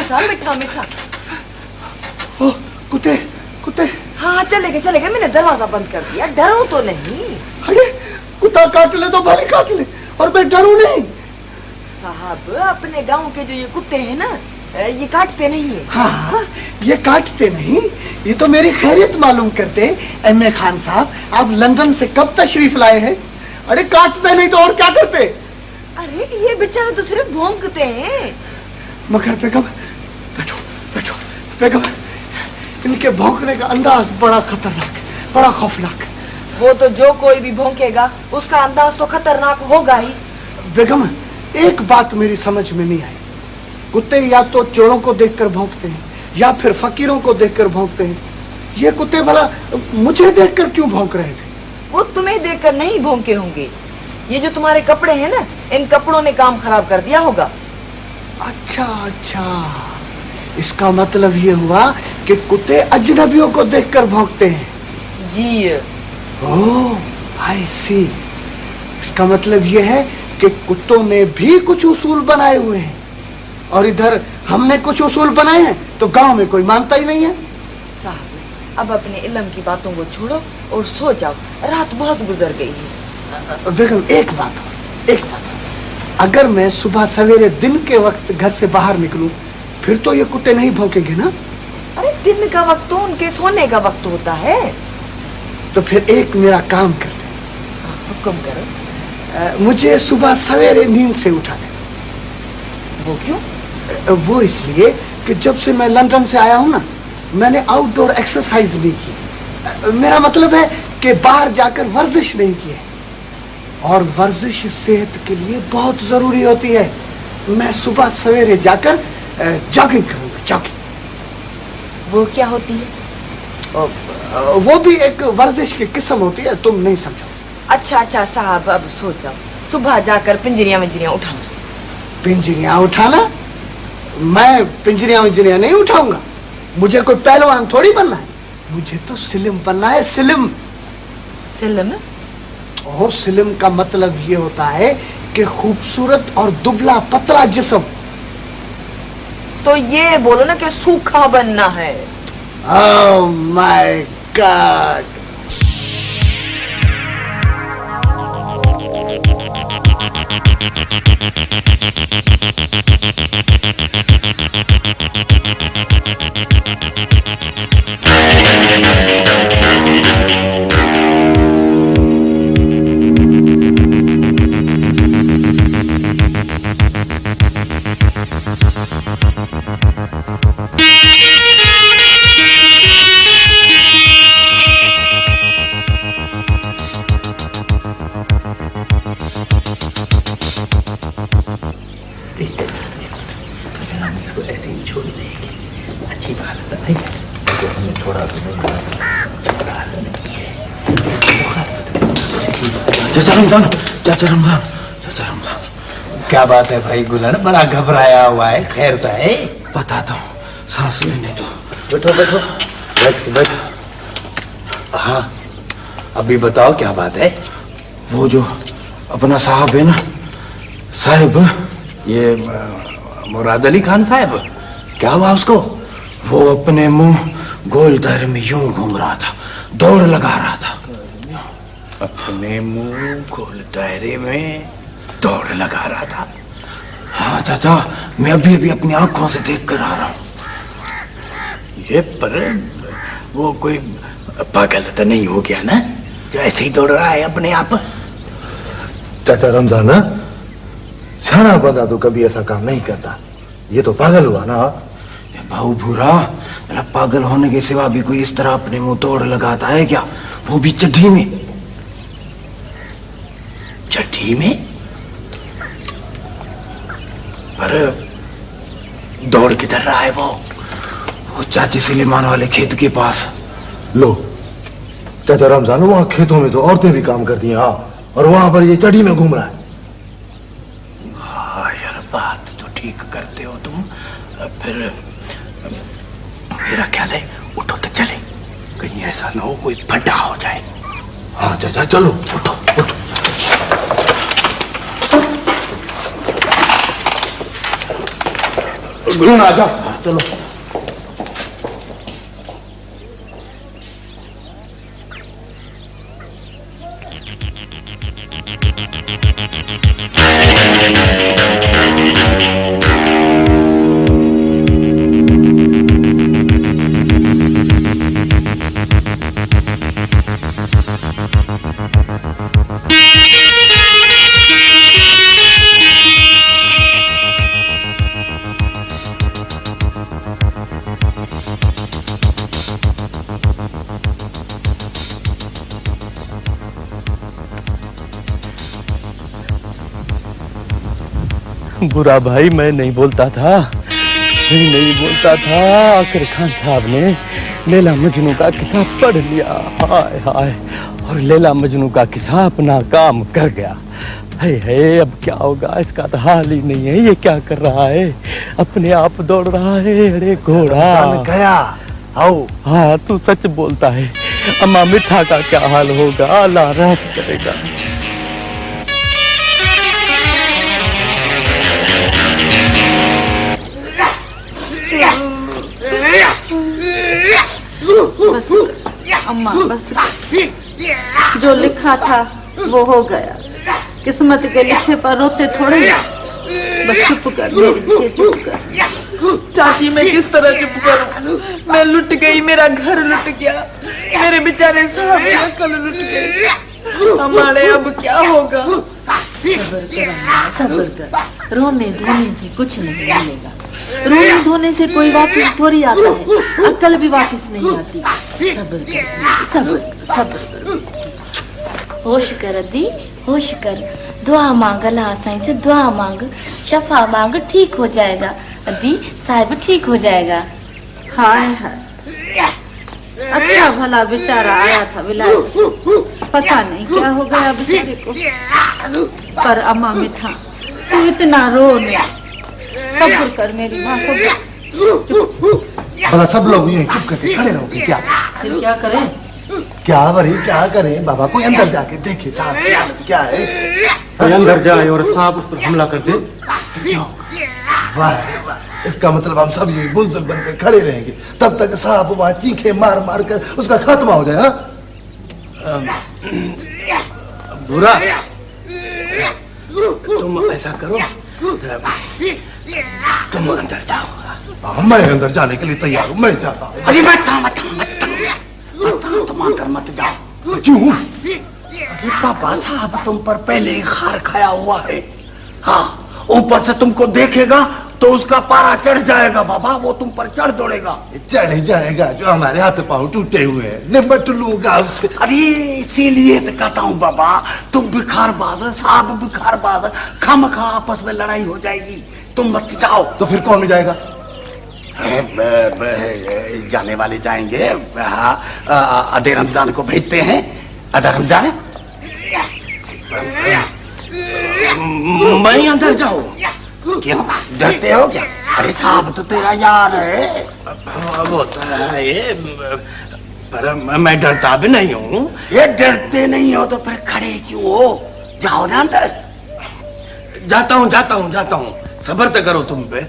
सा मीठा मीठा। ओ कुत्ते कुत्ते। हाँ चलेगा चलेगा, मैंने दरवाजा बंद कर दिया, डरो तो नहीं। अरे कुत्ता काट ले तो भले काट ले, और मैं डरूं नहीं। साहब अपने गांव के जो ये कुत्ते हैं ना, ये काटते नहीं है। हाँ ये काटते नहीं, ये तो मेरी खैरियत मालूम करते। एम.ए. खान साहब, आप लंदन से कब तशरीफ लाए हैं? अरे काटते नहीं तो और क्या करते? अरे ये बेचारे तो सिर्फ भौंकते हैं। मगर बेगम, बैठो बैठो बेगम, इनके भौंकने का अंदाज बड़ा खतरनाक, बड़ा खौफनाक। वो तो जो कोई भी भौंकेगा उसका अंदाज तो खतरनाक होगा ही। बेगम एक बात मेरी समझ में नहीं आई, कुत्ते या तो चोरों को देखकर भौंकते हैं या फिर फकीरों को देखकर भौंकते हैं। ये कुत्ते भला मुझे देखकर क्यों भौंक रहे थे? वो तुम्हें देखकर नहीं भौंके होंगे, ये जो तुम्हारे कपड़े हैं ना, इन कपड़ों ने काम खराब कर दिया होगा। अच्छा अच्छा, इसका मतलब ये हुआ कि कुत्ते अजनबियों को देखकर भौंकते हैं। जी। ओह आई सी, इसका मतलब ये है कि कुत्तों ने भी कुछ उसूल बनाए हुए हैं, और इधर हमने कुछ उसूल बनाए हैं तो गांव में कोई मानता ही नहीं है। साहब अब अपने इल्म की बातों को छोड़ो और सो जाओ, रात बहुत गुजर गई है। बेगम एक बात और, अगर मैं सुबह सवेरे दिन के वक्त घर से बाहर निकलूं फिर तो ये कुत्ते नहीं भौंकेंगे ना? अरे दिन का वक्त तो उनके सोने का वक्त होता है। तो फिर एक मेरा काम करते हैं। हुक्म करो। मुझे सुबह सवेरे नींद से उठा दे। वो क्यों? वो इसलिए कि जब से मैं लंदन से आया हूँ ना, मैंने आउटडोर एक्सरसाइज नहीं की। मेरा मतलब है कि बाहर जाकर वर्जिश नहीं की है, और वर्जिश सेहत के लिए बहुत जरूरी होती है। मैं सुबह सवेरे जाकर जॉगिंग करूंगा, जॉगिंग। वो क्या होती है? वो भी एक वर्जिश की किस्म होती है, तुम नहीं समझो। अच्छा अच्छा साहब अब सो जाओ, सुबह जाकर पिंजरियां उठाना। पिंजरियां उठाना? मैं पिंजरियां नहीं उठाऊंगा, मुझे कोई पहलवान थोड़ी बनना है, मुझे तो सिलिम बनना है। सिलिम? सिलिम? ओह सिलिम का मतलब ये होता है कि खूबसूरत और दुबला पतला जिस्म। तो ये बोलो ना कि सूखा बनना है। Oh my God. चाचा रमजान, क्या बात है भाई गुलन, बड़ा घबराया हुआ है, खैर तो है? बताता हूँ, सांस लेने दो। बैठो बैठो बैठो बैठो। हाँ अभी बताओ क्या बात है? वो जो अपना साहब है ना, साहब, ये मुराद अली खान साहब, क्या हुआ उसको? वो अपने मुंह गोल दायरे में यूं घूम रहा था, दौड़ लगा रहा था। अपने मुंह गोल दायरे में दौड़ लगा रहा था? हाँ चाचा, मैं अभी अभी अपनी आंखों से देख कर आ रहा हूँ। ये पर वो कोई पागल तो नहीं हो गया ना, जो ऐसे ही दौड़ रहा है अपने आप? चाचा रमजान, सियाना बंदा तो कभी ऐसा काम नहीं करता, ये तो पागल हुआ ना। भाऊ भूरा, मतलब पागल होने के सिवा भी कोई इस तरह अपने मुंह दौड़ लगाता है क्या, वो भी चड्ढी में? चड्ढी में? पर दौड़ किधर रहा है वो चाची सुलेमान वाले खेत के पास। लो चाचा रमजान, वहां खेतों में तो औरतें भी काम करती हैं, हाँ, और वहां पर ये चढ़ी में घूम रहा है। हाँ यार, बात तो ठीक करते हो तुम। फिर मेरा ख्याल है उठो तो चले, कहीं ऐसा ना हो कोई फटा हो जाए। हाँ चाचा चलो, उठो उठो। गुरु आजा, चलो। बुरा भाई, मैं नहीं बोलता था, नहीं बोलता था। आखिर खान साहब ने लैला मजनू का किस्सा पढ़ लिया। हाय हाय, और लैला मजनू का किस्सा अपना काम कर गया। है अब क्या होगा, इसका तो हाल ही नहीं है। ये क्या कर रहा है, अपने आप दौड़ रहा है। अरे घोड़ा गया। आओ। हाँ, तू सच बोलता है। अम्मा मिठा का क्या हाल होगा, अल्लाह रहम करेगा। बस अम्मा, बस जो लिखा था वो हो गया। किस्मत के लिखे पर रोते थोड़े। बस चुप कर मेरी बच्ची, चुप कर। चाची मैं किस तरह चुप करूं? मैं लुट गई, मेरा घर लुट गया, मेरे बेचारे साहब की अकल लुट गई। हमारे अब क्या होगा? सब्र कर अम्मा, सब्र कर। रोने धोने से कुछ नहीं मिलेगा। रोने धोने से कोई वापस थोड़ी आता है, अकल भी वापस नहीं आती। सब्र कर, सब्र कर, सब्र कर। होश कर दी, होश कर। दुआ मांग अल्लाह साईं से, दुआ मांग, शफा मांग, ठीक हो जाएगा। दी साहिब ठीक हो जाएगा। हाय हाय, अच्छा भला बेचारा आया था विलायत से, पता नहीं क्या हो गया बेचारे को। पर अम्मा मिठा, तू इतना रो नहीं। सब्र कर मेरी माँ, सब्र। भला सब लोग यही चुप करके खड़े रहोगे क्या? फिर क्या करें? क्या भरी क्या करें? बाबा कोई अंदर जाके देखे साहब की हालत क्या है। कोई अंदर जाए और साहब उस पर हमला कर दे। वाह रे वाह, इसका मतलब हम सब यही बुजदिल बनकर खड़े रहेंगे तब तक साहब वहां चीखे मार मार कर उसका खात्मा हो जाए। बुरा, तुम ऐसा करो, तुम अंदर जाओ। मैं अंदर जाने के लिए तैयार हूँ, मैं जाता हूँ। अरे तुम अंदर मत जाओ। क्यों? अरे बाबा साहब तुम पर पहले ही खार खाया हुआ है। हाँ, ऊपर से तुमको देखेगा तो उसका पारा चढ़ जाएगा बाबा, वो तुम पर चढ़ दौड़ेगा। चढ़ जाएगा, जो हमारे हाथ पांव टूटे हुए हैं निपट लूंगा उससे। अरे इसीलिए तो कहता हूँ बाबा, तुम बिखारबाज है, साहब बिखारबाज है, खामखा आपस में लड़ाई हो जाएगी। तुम मत जाओ। तो फिर कौन जाएगा? जाने वाले जाएंगे। अदे रमजान को भेजते हैं। अदे रमजान, मैं अंदर जाऊं? क्यों, डरते हो क्या? अरे साहब तो तेरा यार है। वो तो है ये, पर मैं डरता भी नहीं हूँ। ये डरते नहीं हो तो फिर खड़े क्यों हो? जाओ ना अंदर। जाता हूँ, सब्र तो करो तुम पे।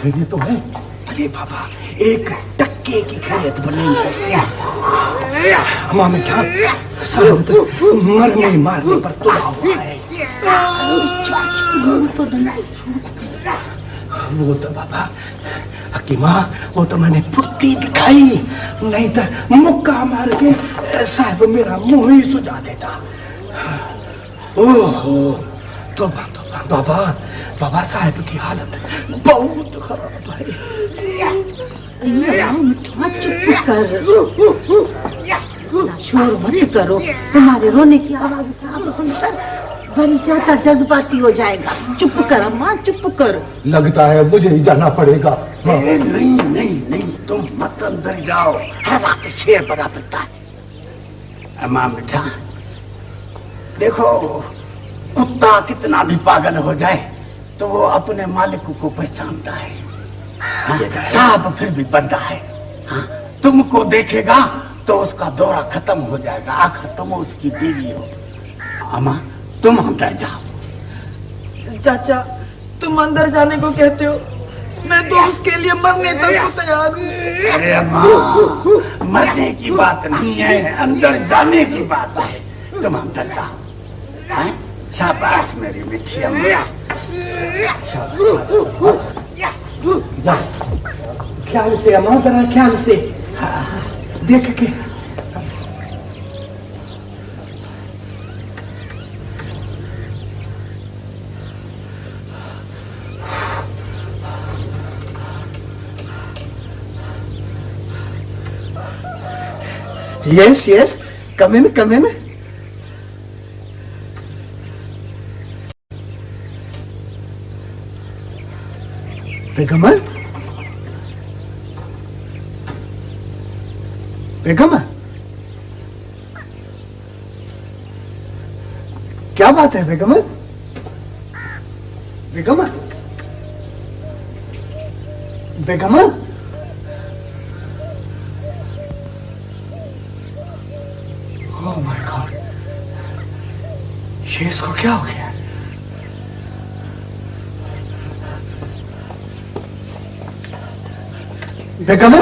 ये तो है। अरे बाबा, एक टक्के की खैरियत बनेगी। अम्मा में क्या मरने मारने पर तुला हुआ है। वो तो बाबा हकीमा, वो तो मैंने फुर्ती दिखाई, नहीं तो मुक्का मार के साहब मेरा मुंह ही सुझा देता। ओहो, तो बाबा साहब की हालत बहुत खराब है। मिठा चुप कर। शोर मत करो, तुम्हारे रोने की आवाज साफ सुनकर वरी ज्यादा जज्बाती हो जाएगा। चुप कर अम्मा, चुप कर। लगता है मुझे ही जाना पड़ेगा। नहीं नहीं नहीं, तुम मत अंदर जाओ, हर वक्त शेर बना फिरता है। अम्मा मिठा, देखो कुत्ता कितना भी पागल हो जाए तो वो अपने मालिक को पहचानता है। सांप फिर भी बंदा है। हाँ, तुमको देखेगा तो उसका दौरा खत्म हो जाएगा, आखिर तुम उसकी बीवी हो। अम्मा तुम अंदर जाओ। चाचा, तुम अंदर जाने को कहते हो, मैं तो उसके लिए मरने तक को तैयार हूँ। अरे अम्मा, मरने की बात नहीं है, अंदर जाने की बात है। तुम अंदर जाओ। हैं? शाबाश मेरी मिठी अम्मा। ख्याल से अम्मा, जरा ख्याल से देख के। Yes, yes. Come in, come in. बेगम, बेगम, क्या बात है बेगम? बेगम, बेगम, ओह माय गॉड, ये इसको क्या हो गया? बेगम,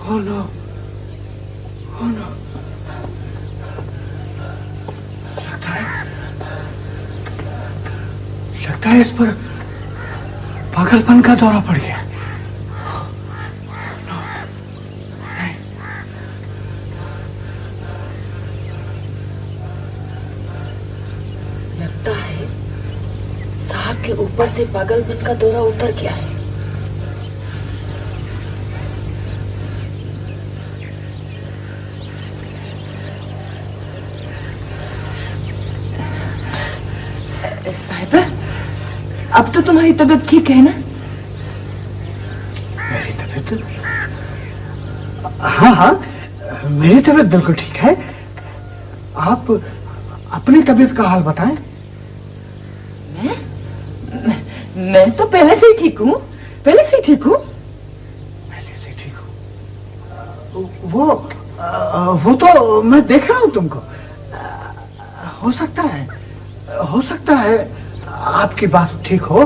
oh no, oh no, लगता है इस पर पागलपन का दौरा पड़ गया। लगता है साहब के ऊपर से पागलपन का दौरा उतर गया है। साहिबा, अब तो तुम्हारी तबीयत ठीक है ना? मेरी तबीयत? हाँ हाँ, मेरी तबीयत बिल्कुल ठीक है। आप अपनी तबीयत का हाल बताएं। मैं तो पहले से ही ठीक हूँ, पहले से ही ठीक हूँ। पहले से ठीक हूँ? वो तो मैं देख रहा हूँ तुमको। हो सकता है आपकी बात ठीक हो,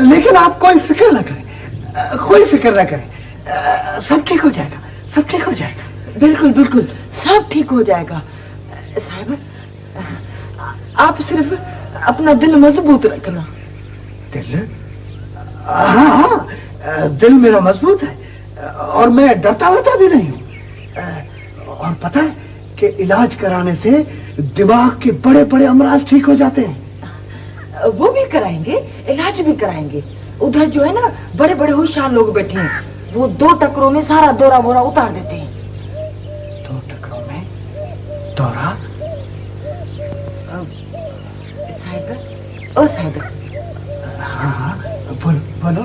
लेकिन आप कोई फिक्र ना करें, कोई फिक्र ना करें। सब ठीक हो जाएगा, सब ठीक हो जाएगा। बिल्कुल बिल्कुल, सब ठीक हो जाएगा। साहब, आप सिर्फ अपना दिल मजबूत रखना। दिल? हाँ, दिल मेरा मजबूत है और मैं डरता वरता भी नहीं हूँ। और पता है कि इलाज कराने से दिमाग के बड़े बड़े अमराज ठीक हो जाते हैं। वो भी कराएंगे, इलाज भी कराएंगे। उधर जो है ना, बड़े बड़े होशियार लोग बैठे हैं, वो 2 टकरों में सारा दौरा बोरा उतार देते हैं। 2 टकरों में दौरा? साहिबा, ओ साहिबा। हाँ, बोलो।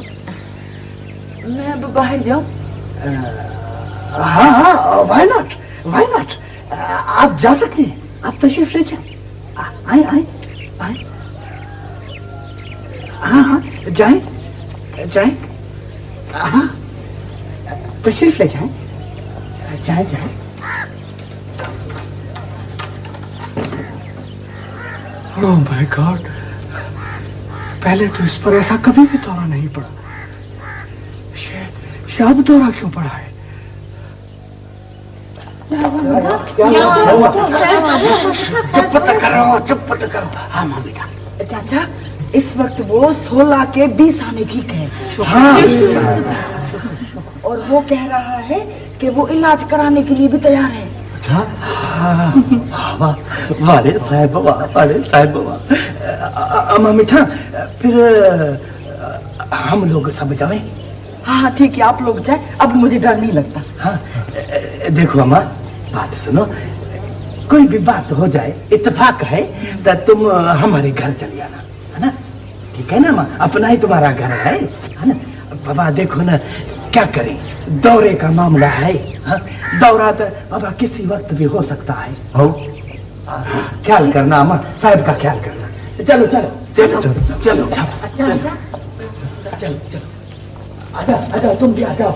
मैं अब बाहर जाऊं? हाँ, व्हाई नॉट, आप जा सकती हैं, आप तशरीफ ले जाएं। आए। हाँ, जाएं। हाँ, तशरीफ ले जाएं, जाएं। ओह माय गॉड, पहले तो इस पर ऐसा कभी भी दौरा नहीं पड़ा। ये अब दौरा क्यों पड़ा है? चुप मत करो। हाँ माँ बेटा। चाचा, इस वक्त वो 16 के 20 आने ठीक है। हाँ। और वो कह रहा है कि वो इलाज कराने के लिए भी तैयार है। अच्छा हाँ, वाले साहब वाह, वाले साहब वाह। अम्मा मीठा, फिर हम लोग सब जाएं? हाँ ठीक है, आप लोग जाए, अब मुझे डर नहीं लगता। हाँ, देखो अम्मा, बात सुनो, कोई भी बात हो जाए, इत्तेफाक है तो तुम हमारे घर चली आना, है ना? ठीक है ना माँ, अपना ही तुम्हारा घर है ना? बाबा देखो ना, क्या करें, दौरे का मामला है। हाँ? दौरा तो बाबा किसी वक्त भी हो सकता है। हो ख्याल करना अम्मा, साहब का ख्याल करना। चलो चलो चलो चलो चलो चलो चलो, आजा आजा, तुम भी आ जाओ।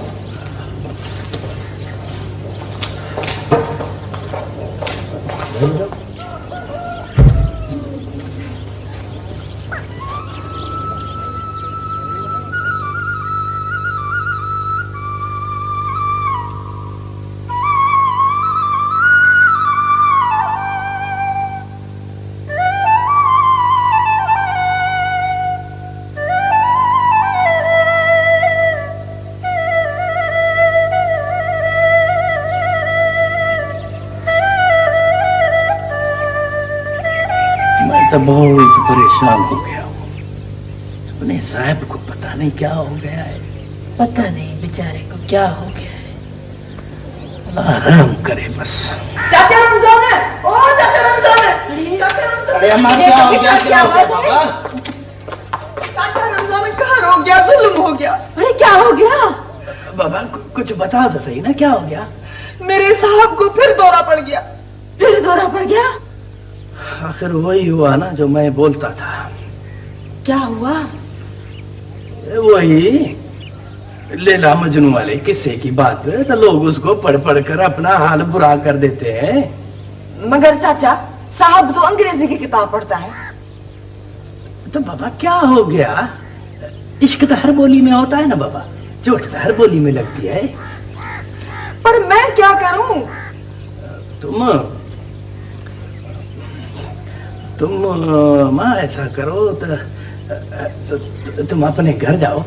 मैं तो बहुत परेशान हो गया हूँ, अपने साहब को पता नहीं क्या हो गया है। पता नहीं बेचारे को क्या हो गया है। आराम करे बस। चाचा रमजान है, ओ चाचा रमजान है, चाचा रमजान। अरे अम्मा क्या हो गया, क्या हो गया बाबा? चाचा रमजान कहर हो गया, जुल्म हो गया। अरे क्या हो गया बाबा? कुछ बताओ तो सही ना, क्या हो गया? मेरे साहब को फिर दौरा पड़ गया। फिर दौरा पड़ गया? आखिर वही हुआ ना जो मैं बोलता था। क्या हुआ? वही लैला मजनू वाले किस्से की बात है, तो लोग उसको पढ़ पढ़ कर अपना हाल बुरा कर देते हैं। मगर चाचा साहब तो अंग्रेजी की किताब पढ़ता है। तो बाबा क्या हो गया? इश्क तो हर बोली में होता है ना बाबा, चोट तो हर बोली में लगती है। पर मैं क्या करूं? तुम माँ ऐसा करो तो तुम अपने घर जाओ।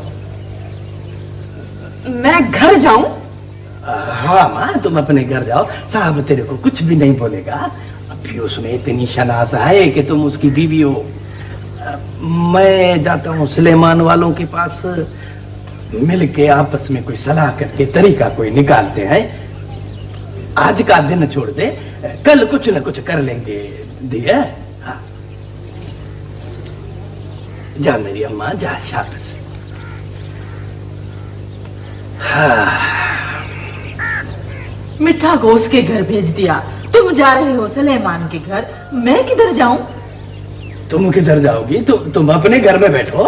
मैं घर जाऊं? हाँ माँ, तुम अपने घर जाओ, साहब तेरे को कुछ भी नहीं बोलेगा। अभी उसमें इतनी शनासा है कि तुम उसकी बीवी हो। मैं जाता हूँ सुलेमान वालों के पास, मिल के आपस में कोई सलाह करके तरीका कोई निकालते हैं। आज का दिन छोड़ दे, कल कुछ न कुछ कर लेंगे। दिया? हाँ, जा मेरी अम्मा जा, शाबाश। मिठा को उसके घर भेज दिया, तुम जा रहे हो सुलेमान के घर, मैं किधर जाऊं? तुम किधर जाओगी? तुम अपने घर में बैठो।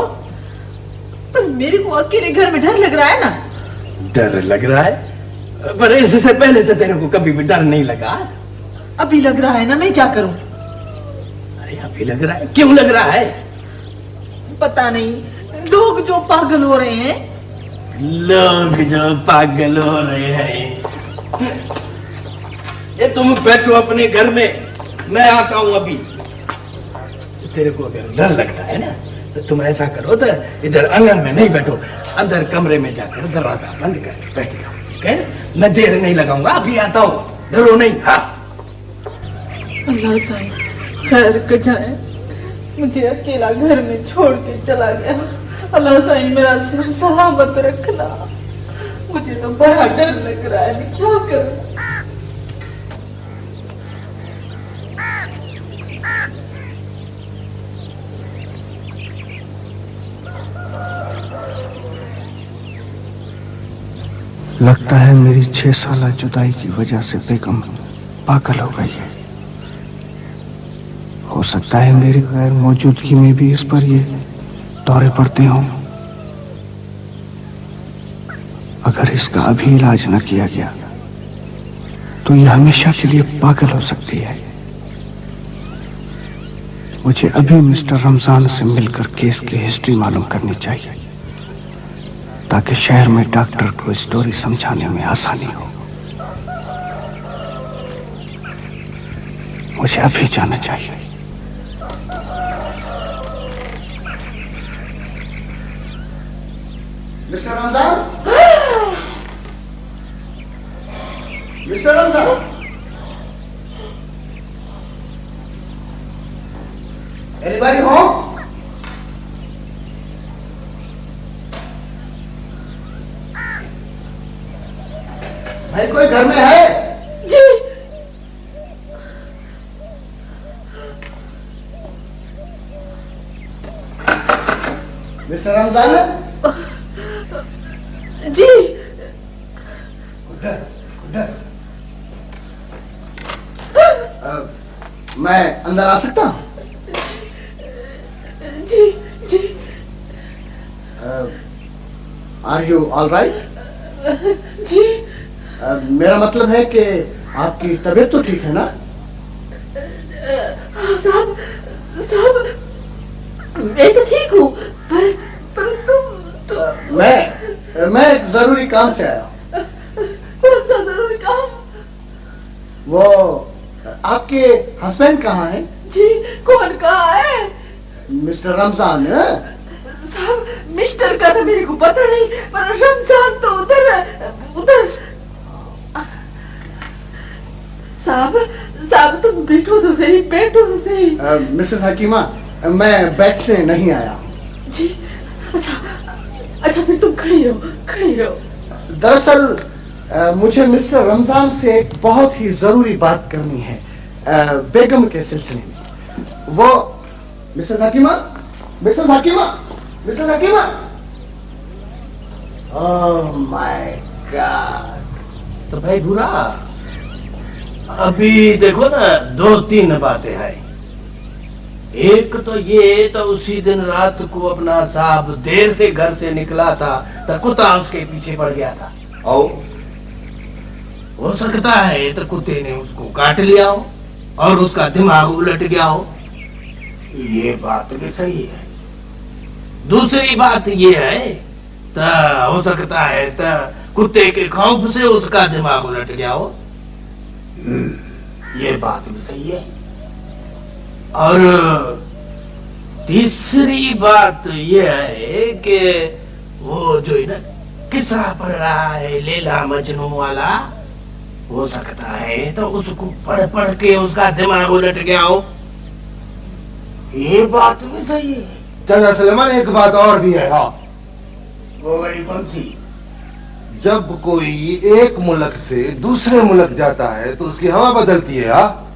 पर मेरे को अकेले घर में डर लग रहा है ना। डर लग रहा है? पर इससे पहले तो तेरे को कभी भी डर नहीं लगा। अभी लग रहा है ना, मैं क्या करूं? अरे अभी लग रहा है? क्यों लग रहा है? पता नहीं, लोग जो पागल हो रहे हैं। लोग जो पागल हो रहे हैं। ये तुम बैठो अपने घर में, मैं आता हूं अभी। तेरे को अगर डर लगता है ना, तो तुम ऐसा करो, तो इधर आंगन में नहीं बैठो, अंदर कमरे में जाकर दरवाजा बंद करके बैठ जाओ, ठीक है? मैं देर नहीं लगाऊंगा, अभी आता हूं, डरो नहीं। हाँ, अल्लाह साहब खैर कर जाए, मुझे अकेला घर में छोड़ के चला गया। अल्लाह साईं मेरा सिर सलामत रखना। मुझे तो बड़ा डर लग रहा है, मैं क्या करूं? लगता है मेरी 6 साल जुदाई की वजह से बेगम पागल हो गई है। हो सकता है मेरी गैर मौजूदगी में भी इस पर ये दौरे पड़ते हों। अगर इसका अभी इलाज न किया गया तो ये हमेशा के लिए पागल हो सकती है। मुझे अभी मिस्टर रमजान से मिलकर केस की हिस्ट्री मालूम करनी चाहिए, ताकि शहर में डॉक्टर को स्टोरी समझाने में आसानी हो। मुझे अभी जाना चाहिए। मिस्टर रमजान, मिस्टर रमजान, है कोई घर में है? जी मिस्टर रमजान? जी मैं अंदर आ सकता हूँ? जी जी आर यू ऑल राइट? जी मेरा मतलब है कि आपकी तबीयत तो ठीक है ना? हाँ, साहब साहब मैं तो ठीक हूँ पर तुम मैं एक जरूरी काम से आया हूँ। कौन सा जरूरी काम? वो आपके हस्बैंड कहाँ हैं? जी कौन कहा है? मिस्टर रमजान है? साहब मिस्टर का तो मेरे को पता नहीं, पर रमजान तो उधर साहब तुम बैठो तो सही। मिसेस हकीमा, मैं बैठने नहीं आया हूँ। जी अच्छा फिर तुम खड़ी रहो। दरअसल मुझे मिस्टर रमजान से एक बहुत ही जरूरी बात करनी है बेगम के सिलसिले में। वो मिसेस हकीमा। Oh my God. तो भाई बुरा, अभी देखो ना, 2-3 बातें हैं। एक तो ये, तो उसी दिन रात को अपना साहब देर से घर से निकला था तो कुत्ता उसके पीछे पड़ गया था। और हो सकता है तो कुत्ते ने उसको काट लिया हो और उसका दिमाग उलट गया हो। ये बात भी सही है। दूसरी बात ये है, तो हो सकता है तो कुत्ते के खौफ से उसका दिमाग उलट गया हो। ये बात भी सही है। और तीसरी बात यह है कि वो जो है ना किस्सा पढ़ रहा है लैला मजनू वाला, हो सकता है तो उसको पढ़ के उसका दिमाग उलट गया हो। ये बात भी सही है। चाचा सलेमान, एक बात और भी है। हाँ, वो बड़ी कौन सी? जब कोई एक मुल्क से दूसरे मुल्क जाता है तो उसकी हवा बदलती है। हाँ,